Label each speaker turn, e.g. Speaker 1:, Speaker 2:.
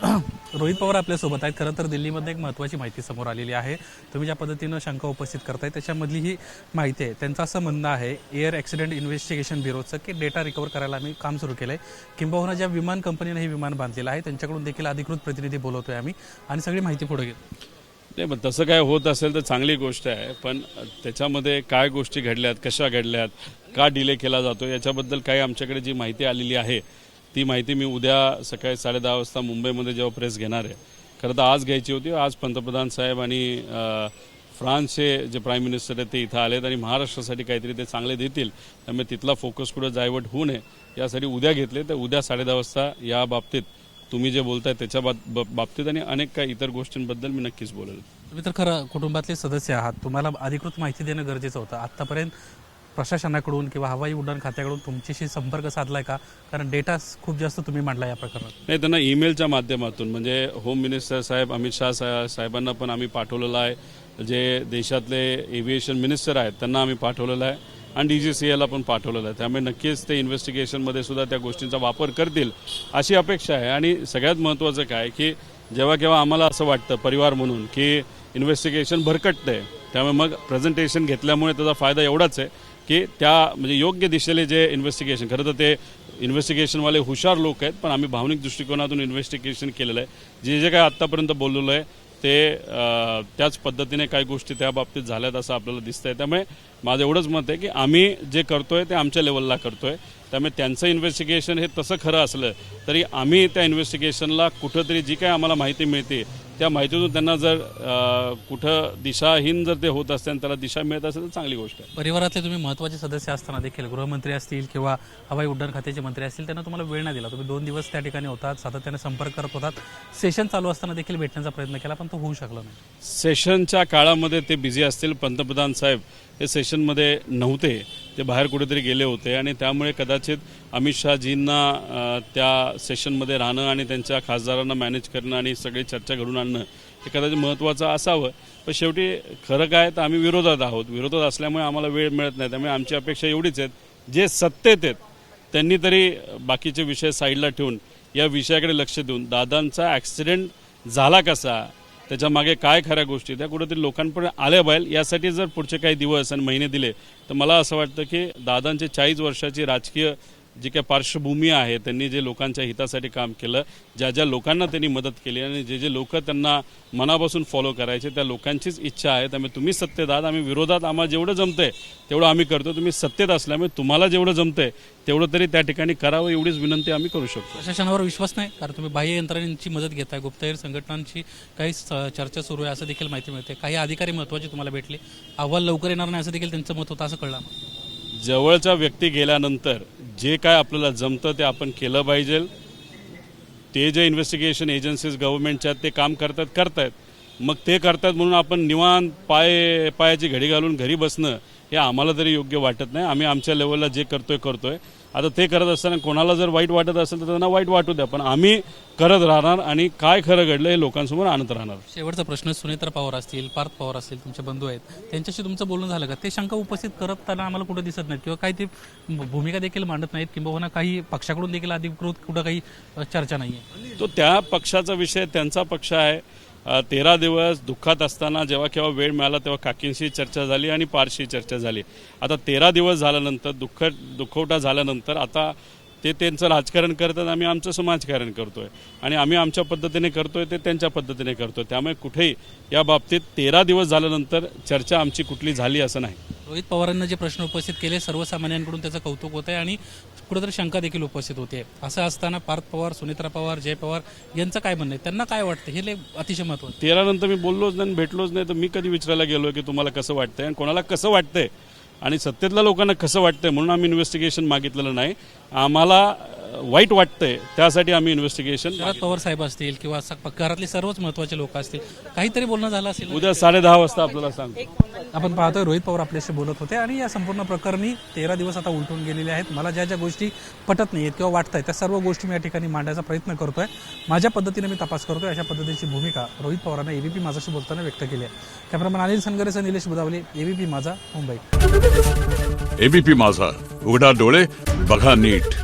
Speaker 1: रोहित पवार आपल्यासोबत आहेत. खरं तर दिल्लीमध्ये एक महत्त्वाची माहिती समोर आलेली आहे. तुम्ही ज्या पद्धतीनं शंका उपस्थित करताय त्याच्यामधली ही माहिती आहे. त्यांचं असं म्हणणं आहे एअर ॲक्सिडेंट इन्व्हेस्टिगेशन ब्युरोचं की डेटा रिकवर करायला आम्ही काम सुरू केलं आहे. किंबहुना ज्या विमान कंपनीनं हे विमान बांधलेलं आहे त्यांच्याकडून देखील अधिकृत प्रतिनिधी बोलवतोय आम्ही आणि सगळी माहिती पुढे घेतो.
Speaker 2: नाही, पण तसं काय होत असेल तर चांगली गोष्ट आहे, पण त्याच्यामध्ये काय गोष्टी घडल्यात, कशा घडल्यात, का डिले केला जातो याच्याबद्दल काही आमच्याकडे जी माहिती आलेली आहे ती माहिती मी उद्या सकाळी 10:30 वाजता मुंबईमध्ये जेव्हा प्रेस घेणार आहे. खरं तर आज घ्यायची होती. आज पंतप्रधान साहेब आणि फ्रान्सचे जे प्राईम मिनिस्टर आहेत ते इथं आलेत आणि महाराष्ट्रासाठी काहीतरी ते चांगले देतील, त्यामुळे तिथला फोकस कुठं डायव्हर्ट होऊ नये यासाठी उद्या घेतले. तर उद्या 10:30 वाजता या बाबतीत तुम्ही जे बोलताय त्याच्या बाबतीत आणि अनेक काही इतर गोष्टींबद्दल मी नक्कीच बोलेल.
Speaker 1: तुम्ही तर खरं कुटुंबातले सदस्य आहात, तुम्हाला अधिकृत माहिती देणं गरजेचं होतं. आत्तापर्यंत प्रशासनाकडून किंवा हवाई उड्डाण खात्याकडून तुमच्याशी संपर्क साधलाय का? कारण डेटा खूप जास्त तुम्ही मांडला या प्रकरणात.
Speaker 2: नाही, त्यांना ईमेलच्या माध्यमातून म्हणजे होम मिनिस्टर साहेब अमित शाह साहेबांना पण आम्ही पाठवलेलं आहे. जे देशातले एव्हिएशन मिनिस्टर आहेत त्यांना आम्ही पाठवलेलं आहे आणि DGCA पण पाठवलेलं आहे. त्यामुळे नक्कीच ते इन्व्हेस्टिगेशनमध्ये सुद्धा त्या गोष्टींचा वापर करतील अशी अपेक्षा आहे. आणि सगळ्यात महत्त्वाचं काय की जेव्हा केव्हा आम्हाला असं वाटतं परिवार म्हणून की इन्व्हेस्टिगेशन भरकटतंय, त्यामुळे मग प्रेझेंटेशन घेतल्यामुळे त्याचा फायदा एवढाच आहे की त्या म्हणजे योग्य दिशेने जे इन्व्हेस्टिगेशन, खरं तर ते इन्व्हेस्टिगेशनवाले हुशार लोक आहेत, पण आम्ही भावनिक दृष्टिकोनातून इन्व्हेस्टिगेशन केलेलं आहे. जे जे काय आत्तापर्यंत बोललेलं आहे ते त्याच पद्धतीने काही गोष्टी त्या बाबतीत झाल्यात असं आपल्याला दिसतंय. त्यामुळे माझं एवढंच मत आहे की आम्ही जे करतोय ते आमच्या लेवलला करतोय. त्यामुळे त्यांचं इन्व्हेस्टिगेशन हे तसं खरं असलं तरी आम्ही त्या इन्व्हेस्टिगेशनला कुठंतरी जी काय आम्हाला माहिती मिळते त्या माहितीतून त्यांना जर कुठं दिशाहीन जर ते होत असतील त्याला दिशा मिळत असेल तर चांगली गोष्ट आहे.
Speaker 1: परिवारातले तुम्ही महत्त्वाचे सदस्य असताना देखील गृहमंत्री असतील किंवा हवाई उड्डाण खात्याचे मंत्री असतील त्यांना तुम्हाला वेळ नाही दिला. तुम्ही 2 दिवस त्या ठिकाणी होतात, सातत्याने संपर्क करत होतात. सेशन चालू असताना देखील भेटण्याचा प्रयत्न केला पण तो होऊ शकला नाही.
Speaker 2: सेशनच्या काळामध्ये ते बिझी असतील. पंतप्रधान साहेब हे सेशनमध्ये नव्हते, ते बाहेर कुठेतरी गेले होते आणि त्यामुळे कदाचित अमित शहाजींना त्या सेशनमध्ये राहणं आणि त्यांच्या खासदारांना मॅनेज करणं आणि सगळी चर्चा घडून आणणं हे कदाचित महत्त्वाचं असावं. पण शेवटी खरं काय तर आम्ही विरोधात आहोत. विरोधात असल्यामुळे आम्हाला वेळ मिळत नाही. त्यामुळे आमची अपेक्षा एवढीच आहे जे सत्तेत आहेत त्यांनी तरी बाकीचे विषय साईडला ठेवून या विषयाकडे लक्ष देऊन दादांचा ॲक्सिडेंट झाला कसा, त्याच्या मागे काय खऱ्या गोष्टी त्या कुठेतरी लोकांपर्यंत आल्या पाहिजे. यासाठी जर पुढचे काही दिवस आणि महिने दिले तर मला असं वाटतं की दादांचे 40 वर्षाची राजकीय जी काही पार्श्वभूमी आहे, त्यांनी जे लोकांच्या हितासाठी काम केलं, ज्या ज्या लोकांना त्यांनी मदत केली आणि जे जे लोक त्यांना मनापासून फॉलो करायचे त्या लोकांचीच इच्छा आहे. त्यामुळे तुम्ही सत्तेत आहात, आम्ही विरोधात, आम्हाला जेवढं जमतंय तेवढं आम्ही करतो. तुम्ही सत्तेत असल्यामुळे तुम्हाला जेवढं जमतंय तेवढं तरी त्या ठिकाणी करावं एवढीच विनंती आम्ही करू शकतो.
Speaker 1: प्रशासनावर विश्वास नाही कारण तुम्ही बाह्य यंत्रणेची मदत घेताय. गुप्तहेर संघटनांची काही चर्चा सुरू आहे असं देखील माहिती मिळते. काही अधिकारी महत्त्वाचे तुम्हाला भेटले, अहवाल लवकर येणार नाही असं देखील त्यांचं मत होतं असं कळलं.
Speaker 2: जवळचा व्यक्ती गेल्यानंतर जे काय आपल्याला जमतं ते आपण केलं पाहिजे. ते जे इन्व्हेस्टिगेशन एजन्सीज गव्हर्नमेंटच्या ते काम करतायत, मग ते करतात म्हणून आपण निवांत पायाची घडी घालून घरी बसणं हे आम्हाला तरी योग्य वाटत नाही. आम्ही आमच्या लेवलला जे करतोय. आता ते करत असताना कोणाला जर वाईट वाटत असेल तर त्यांना वाईट वाटू द्या, पण आम्ही करत राहणार आणि काय खरं घडलं हे लोकांसमोर आणत राहणार.
Speaker 1: शेवटचा प्रश्न, सुनेत्रा पवार असतील, पार्थ पवार असतील, तुमचे बंधू आहेत, त्यांच्याशी तुमचं बोलणं झालं का? ते शंका उपस्थित करताना आम्हाला कुठं दिसत नाहीत किंवा काही ते भूमिका देखील मांडत नाहीत किंवा काही पक्षाकडून देखील अधिकृत कुठं काही चर्चा नाही आहे.
Speaker 2: तो त्या पक्षाचा विषय, त्यांचा पक्ष आहे. 13 दिवस दुःखात असताना जेव्हा केव्हा वेळ मिळाला तेव्हा काकींशी चर्चा झाली आणि पारशी चर्चा झाली. आता 13 दिवस झाल्यानंतर दुखवटा झाल्यानंतर आता ते त्यांचं राजकारण करतात, आम्ही आमचं समाजकारण करतोय आणि आम्ही आमच्या पद्धतीने करतोय, ते त्यांच्या पद्धतीने करतोय. त्यामुळे कुठेही या बाबतीत 13 दिवस झाल्यानंतर चर्चा आमची कुठली झाली असं नाही.
Speaker 1: रोहित पवारांना जे प्रश्न उपस्थित केले सर्वसामान्यांकडून त्याचं कौतुक होत आहे आणि कुठेतरी शंका देखील उपस्थित होते. असं असताना पार्थ पवार, सुनेत्रा पवार, जय पवार यांचं काय म्हणणं आहे, त्यांना काय वाटतं हे लय अतिशय महत्त्वाचं.
Speaker 2: 13 नंतर मी बोललोच नाही, भेटलोच नाही, तर मी कधी विचारायला गेलो की तुम्हाला कसं वाटतंय आणि कोणाला कसं वाटतंय आणि सत्तेतल्या लोकांना कसं वाटतंय म्हणून आम्ही इन्व्हेस्टिगेशन मागितलेलं नाही. आम्हाला वाईट वाटतंय त्यासाठी आम्ही इन्व्हेस्टिगेशन.
Speaker 1: शरद पवार साहेब असतील किंवा घरातले सर्वच महत्त्वाचे लोक असतील, काहीतरी बोलणं झालं असेल.
Speaker 2: उद्या 10:30 वाजता आपल्याला सांगतो.
Speaker 1: आपण पाहतोय रोहित पवार आपल्याशी बोलत होते आणि या संपूर्ण प्रकरणी 13 दिवस आता उलटून गेलेले आहेत. मला ज्या ज्या गोष्टी पटत नाहीत किंवा वाटत आहेत त्या सर्व गोष्टी मी या ठिकाणी मांडायचा प्रयत्न करतोय. माझ्या पद्धतीने मी तपास करतोय, अशा पद्धतीची भूमिका रोहित पवारांना एबीपी माझाशी बोलताना व्यक्त केली आहे. कॅमेरामन अनिल सनगरेसह निलेश बुदावले, एबीपी माझा, मुंबई.
Speaker 3: एबीपी माझा, उघडा डोळे बघा नीट.